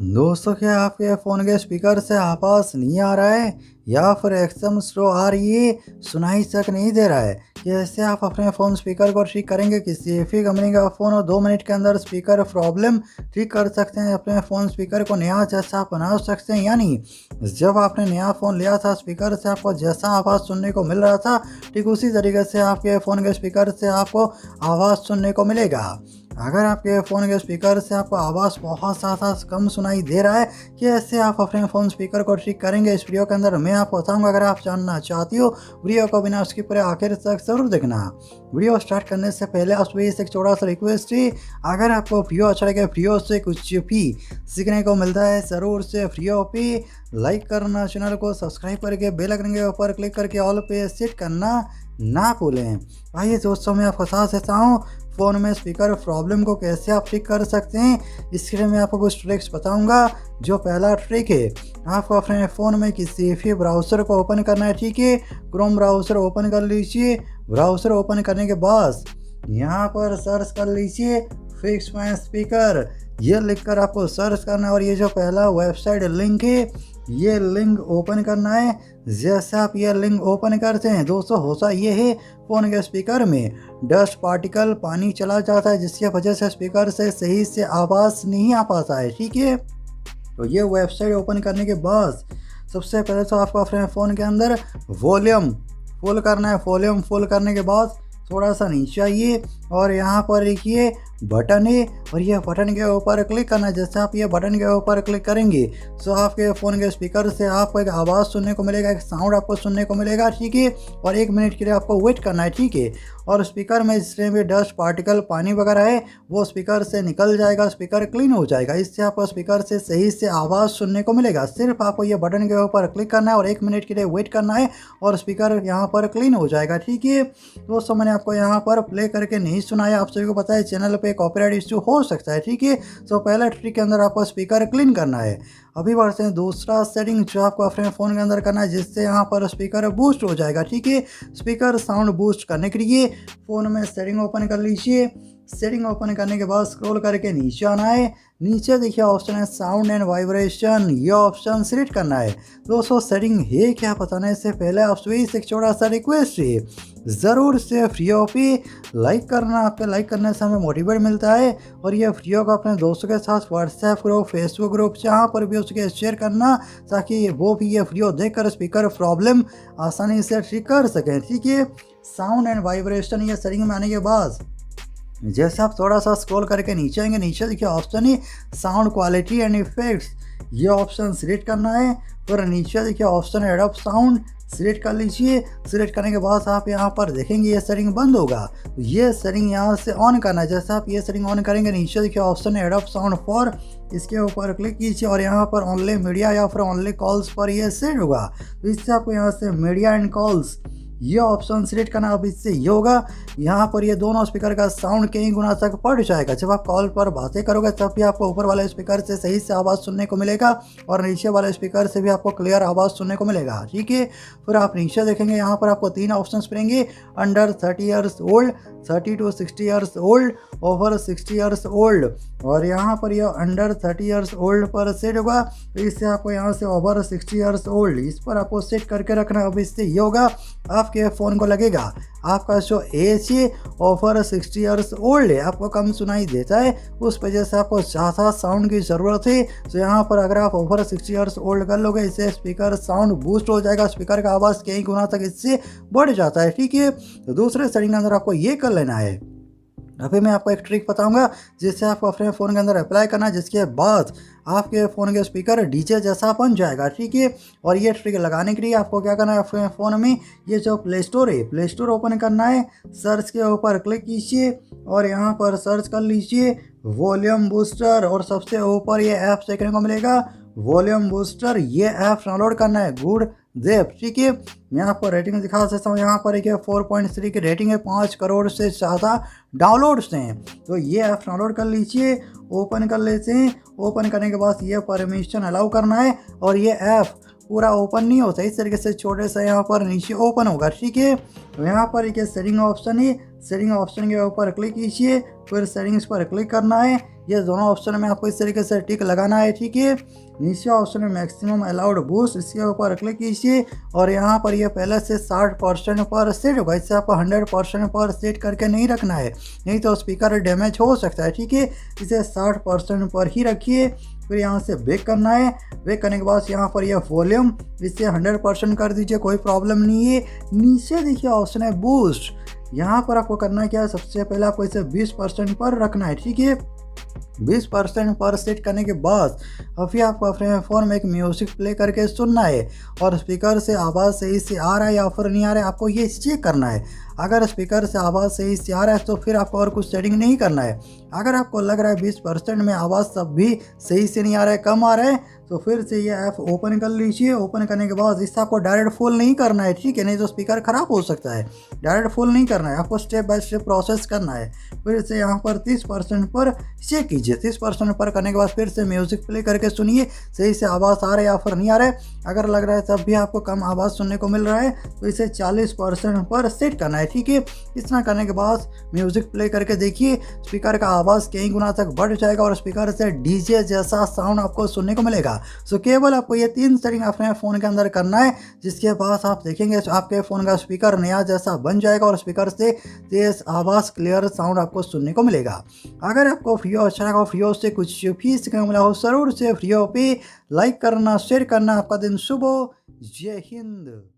दोस्तों, क्या आपके फ़ोन के स्पीकर से आवाज़ नहीं आ रहा है या फिर एकदम स्लो आ रही है, सुनाई तक नहीं दे रहा है? कैसे आप अपने फ़ोन स्पीकर को ठीक करेंगे? किसी भी कंपनी का फ़ोन और 2 मिनट के अंदर स्पीकर प्रॉब्लम ठीक कर सकते हैं, अपने फ़ोन स्पीकर को नया जैसा बना सकते हैं या नहीं? जब आपने नया फ़ोन लिया था, स्पीकर से आपको जैसा आवाज़ सुनने को मिल रहा था, ठीक उसी तरीके से आपके फ़ोन के स्पीकर से आपको आवाज़ सुनने को मिलेगा। अगर आपके फ़ोन के स्पीकर से आपको आवाज़ बहुत ज़्यादा कम सुनाई दे रहा है, कैसे आप अपने फ़ोन स्पीकर को ठीक करेंगे, इस वीडियो के अंदर मैं आपको बताऊंगा। अगर आप जानना चाहती हो, वीडियो को बिना उसकी पूरे आखिर तक ज़रूर देखना। वीडियो स्टार्ट करने से पहले आप सभी से एक छोटा सा रिक्वेस्ट है, अगर आपको वीडियो अच्छा लगे, वीडियो से कुछ भी सीखने को मिलता है, ज़रूर से वीडियो पे लाइक करना, चैनल को सब्सक्राइब करके बेल आइकन के ऊपर क्लिक करके ऑल पे सेट करना ना भूलें। आइए दोस्तों, मैं आपको बता देता हूँ फ़ोन में स्पीकर प्रॉब्लम को कैसे आप ठीक कर सकते हैं। इसके लिए मैं आपको कुछ ट्रिक्स बताऊंगा। जो पहला ट्रिक है, आपको अपने फ़ोन में किसी भी ब्राउज़र को ओपन करना है। ठीक है, क्रोम ब्राउज़र ओपन कर लीजिए। ब्राउज़र ओपन करने के बाद यहाँ पर सर्च कर लीजिए फिक्स माई स्पीकर, ये लिखकर आपको सर्च करना है और ये जो पहला वेबसाइट लिंक है, ये लिंक ओपन करना है। जैसे आप ये लिंक ओपन करते हैं दोस्तों, होता ये है फ़ोन के स्पीकर में डस्ट पार्टिकल पानी चला जाता है, जिसकी वजह से स्पीकर से सही से आवाज़ नहीं आ पाता है। ठीक है, तो ये वेबसाइट ओपन करने के बाद सबसे पहले तो आपको अपने फ़ोन के अंदर वॉल्यूम फुल करना है। वॉल्यूम फुल करने के बाद थोड़ा सा नीचे आइए और यहाँ पर देखिए बटन है और ये बटन के ऊपर क्लिक करना है। जैसे आप ये बटन के ऊपर क्लिक करेंगे तो आपके फ़ोन के स्पीकर से आपको एक आवाज़ सुनने को मिलेगा, एक साउंड आपको सुनने को मिलेगा। ठीक है, और 1 मिनट के लिए आपको वेट करना है। ठीक है, और स्पीकर में जितने भी डस्ट पार्टिकल पानी वगैरह है वो स्पीकर से निकल जाएगा, स्पीकर क्लीन हो जाएगा। इससे आपको स्पीकर से सही से आवाज़ सुनने को मिलेगा। सिर्फ आपको ये बटन के ऊपर क्लिक करना है और 1 मिनट के लिए वेट करना है और स्पीकर यहाँ पर क्लीन हो जाएगा। ठीक है दोस्तों, मैंने आपको यहाँ पर प्ले करके नहीं सुनाया, आप सभी को पता है चैनल पे कॉपीराइट इश्यू हो सकता है। ठीक है, तो पहला ट्रिक के अंदर आपको स्पीकर क्लीन करना है। अभी बढ़ते हैं दूसरा सेटिंग जो आपको अपने फ़ोन के अंदर करना है, जिससे यहाँ पर स्पीकर बूस्ट हो जाएगा। ठीक है, स्पीकर साउंड बूस्ट करने के लिए फ़ोन में सेटिंग ओपन कर लीजिए। सेटिंग ओपन करने के बाद स्क्रॉल करके नीचे आना है। नीचे देखिए ऑप्शन है साउंड एंड वाइब्रेशन, ये ऑप्शन सिलेक्ट करना है। दोस्तों, सेटिंग है क्या बताने से पहले आप सभी से एक छोटा सा रिक्वेस्ट है, ज़रूर से वीडियो पे लाइक करना। आपके लाइक करने से हमें मोटिवेट मिलता है और ये वीडियो को अपने दोस्तों के साथ व्हाट्सएप ग्रुप, फेसबुक ग्रुप जहाँ पर भी उसके शेयर करना, ताकि वो भी ये वीडियो देखकर स्पीकर प्रॉब्लम आसानी से ठीक कर सकें। ठीक है, साउंड एंड वाइब्रेशन ये सेटिंग में आने के बाद जैसे आप थोड़ा सा स्क्रॉल करके नीचे आएंगे, नीचे देखिए ऑप्शन है साउंड क्वालिटी एंड इफेक्ट्स, ये ऑप्शन सिलेक्ट करना है। फिर नीचे देखिए ऑप्शन है एडोब साउंड, सिलेक्ट कर लीजिए। सिलेक्ट करने के बाद आप यहाँ पर देखेंगे ये सेटिंग बंद होगा, तो ये सेटिंग यहाँ से ऑन करना है। जैसे आप ये सेटिंग ऑन करेंगे, नीचे देखिए ऑप्शन है एडोब साउंड फॉर, इसके ऊपर क्लिक कीजिए और यहाँ पर ओनली मीडिया या फिर ओनली कॉल्स पर ये सेट होगा। तो इससे आपको यहाँ से मीडिया एंड कॉल्स ये ऑप्शन सिलेक्ट करना। अब इससे ये होगा, यहाँ पर ये दोनों स्पीकर का साउंड कई गुना तक बढ़ जाएगा। जब आप कॉल पर बातें करोगे तब भी आपको ऊपर वाले स्पीकर से सही से आवाज़ सुनने को मिलेगा और नीचे वाले स्पीकर से भी आपको क्लियर आवाज़ सुनने को मिलेगा। ठीक है, फिर आप नीचे देखेंगे यहाँ पर आपको 3 ऑप्शंस मिलेंगे, under 30 years old, 30 to 60 years old, over 60 years old, और यहाँ पर यह अंडर 30 ईयर्स ओल्ड पर सेट होगा। तो इससे आपको यहाँ से ओवर 60 ईयर्स ओल्ड इस पर आपको सेट करके रखना। अब इससे ये होगा, आपके फ़ोन को लगेगा आपका जो एज है ओवर 60 ईयर्स ओल्ड है, आपको कम सुनाई देता है, उस वजह से आपको ज़्यादा साउंड की ज़रूरत है। तो यहाँ पर अगर आप ओवर 60 ईयर्स ओल्ड कर लोगे, इससे स्पीकर साउंड बूस्ट हो जाएगा, स्पीकर का आवाज़ कई गुना तक इससे बढ़ जाता है। ठीक है, तो दूसरे सेटिंग के अंदर आपको ये कर लेना है। अभी मैं आपको एक ट्रिक बताऊंगा जिससे आपको अपने फ़ोन के अंदर अप्लाई करना है, जिसके बाद आपके फ़ोन के स्पीकर डीजे जैसा बन जाएगा। ठीक है, और ये ट्रिक लगाने के लिए आपको क्या करना है, अपने फ़ोन में ये जो प्ले स्टोर है, प्ले स्टोर ओपन करना है। सर्च के ऊपर क्लिक कीजिए और यहाँ पर सर्च कर लीजिए वॉल्यूम बूस्टर, और सबसे ऊपर ये ऐप देखने को मिलेगा वॉल्यूम बूस्टर, ये ऐप डाउनलोड करना है गुड देव। ठीक है, मैं आपको रेटिंग दिखा सकता हूँ। यहाँ पर एक 4.3 की रेटिंग है, 5 करोड़ से ज़्यादा डाउनलोड्स हैं। तो ये ऐप डाउनलोड कर लीजिए, ओपन कर लेते हैं। ओपन करने के बाद ये परमिशन अलाउ करना है और ये ऐप पूरा ओपन नहीं होता, इस तरीके से छोटे से यहाँ पर नीचे ओपन होगा। ठीक है, तो यहाँ पर एक सेटिंग ऑप्शन है, सेटिंग ऑप्शन के ऊपर क्लिक कीजिए, फिर सेटिंग्स पर क्लिक करना है। ये दोनों ऑप्शन में आपको इस तरीके से टिक लगाना है, ठीक है। नीचे ऑप्शन में मैक्सिमम अलाउड बूस्ट, इसके ऊपर क्लिक कीजिए और यहाँ पर ये पहले से 60% पर सेट होगा। इससे आपको 100% पर सेट करके नहीं रखना है, नहीं तो स्पीकर डैमेज हो सकता है, ठीक है। इसे 60% पर ही रखिए। फिर यहाँ से बैक करना है। बैक करने के बाद यहाँ पर यह वॉल्यूम इसे 100% कर दीजिए, कोई प्रॉब्लम नहीं है। नीचे देखिए ऑप्शन है बूस्ट, यहाँ पर आपको करना क्या है, सबसे पहले आपको इसे 20% पर रखना है, ठीक है। 20% पर सेट करने के बाद अभी आपको अपने फ़ोन में एक म्यूज़िक प्ले करके सुनना है और स्पीकर से आवाज़ सही से आ रहा है या फिर नहीं आ रहा है, आपको ये चेक करना है। अगर स्पीकर से आवाज़ सही से आ रहा है तो फिर आपको और कुछ सेटिंग नहीं करना है। अगर आपको लग रहा है 20% में आवाज़ तब भी सही से नहीं आ रहा है, कम आ रहा है, तो फिर से ये ऐप ओपन कर लीजिए। ओपन करने के बाद इससे आपको डायरेक्ट फुल नहीं करना है, ठीक है, नहीं तो स्पीकर ख़राब हो सकता है। डायरेक्ट फुल नहीं करना है, आपको स्टेप बाय स्टेप प्रोसेस करना है। फिर से यहाँ पर 30% पर चेक कीजिए। 30% पर करने के बाद फिर से म्यूज़िक प्ले करके सुनिए, सही से आवाज़ आ रहा है या फिर नहीं आ रहा है। अगर लग रहा है तब भी आपको कम आवाज़ सुनने को मिल रहा है तो इसे 40% पर सेट करना है, ठीक है। इतना करने के बाद म्यूज़िक प्ले करके देखिए, स्पीकर का आवाज़ कई गुना तक बढ़ जाएगा और स्पीकर से डीजे जैसा साउंड आपको सुनने को मिलेगा। सो केवल आपको ये 3 सेटिंग अपने फ़ोन के अंदर करना है, जिसके बाद आप देखेंगे आपके फ़ोन का स्पीकर नया जैसा बन जाएगा और स्पीकर से तेज़ आवाज़ क्लियर साउंड आपको सुनने को मिलेगा। अगर आपको वीडियो अच्छा लगा, वीडियो से कुछ भी सीखने को मिला हो, ज़रूर से वीडियो पे लाइक करना, शेयर करना। आपका दिन शुभ हो। जय हिंद।